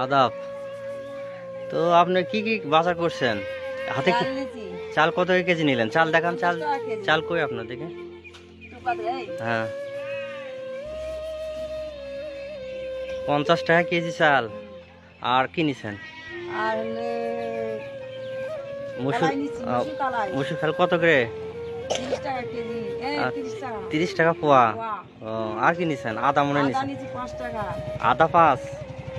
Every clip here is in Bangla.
আদাব। তো আপনি কি কি বাজার করছেন? হাতে কি চাল কত কেজি নিলেন? চাল দেখান, চাল চাল কই আপনার দিকে? হ্যাঁ, 50 টাকা কেজি চাল। আর কি নিছেন? আর মুসুর মুসুর খাল কত করে? 30 টাকা কেজি, 30 টাকা 30 টাকা পোয়া। পোয়া। ও, আর কি নিছেন? আদা মনে আদা নিছেন? নিচ্ছি 5 টাকা, আদা 5,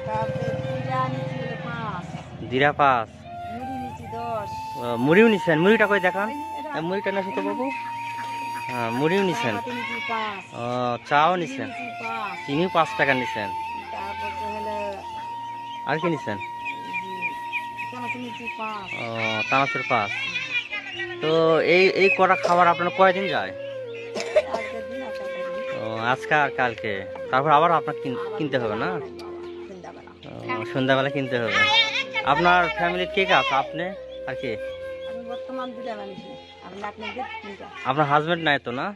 তারপরে জিরা নিচ্ছি হলো 5, জিরা 5। মুড়ি নিচ্ছি 10, মুড়িও নিছেন? মুড়িটা কই দেখান। এটা মুড়িটা না ছোট বাবু? হ্যাঁ, মুড়িও নিছেন। চাপাতি নিচ্ছি 5, ও, চাও চিনি নিছেন? নিচ্ছি 5, চিনিও 5 টাকা নিছেন। তারপর তো হলো আর কি নিছেন? চানাচুর নিচ্ছি 5। ও, চানাচুর 5। তো এই করা খাবার আপনার কয়দিন যায়? আজকের দিন আর কালকের দিন। ও, আজকে আর কালকে, তারপর আবার আপনার কিনতে হবে না? সন্ধ্যাবেলা। ও, সন্ধ্যাবেলা কিনতে হবে। আপনার ফ্যামিলির কে কে আছে? আপনি আর কি? আমি বর্তমান 2টা মানুষই, আর নাতনিদের 3টা। আপনার হাজবেন্ড নাই তো না?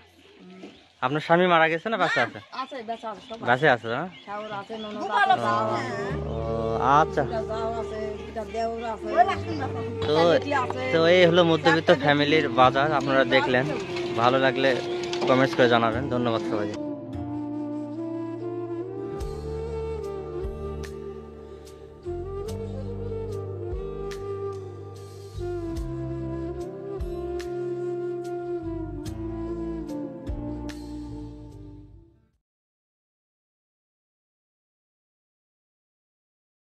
আপনার স্বামী মারা গেছে না বেঁচে আছে? আছে, বেচা আছে, সব আছে। বেঁচে আছে না? শাওর আছে, ননদ আছে, জাও আছে, ও, আচ্ছা। দুটা জাও আছে, দুটা দেওর আছে, তো বেটি আছে। তো এই হলো মধ্যবিত্ত ফ্যামিলির বাজার। আপনারা দেখলেন, ভালো লাগলে কমেন্টস করে জানাবেন। ধন্যবাদ সবাই।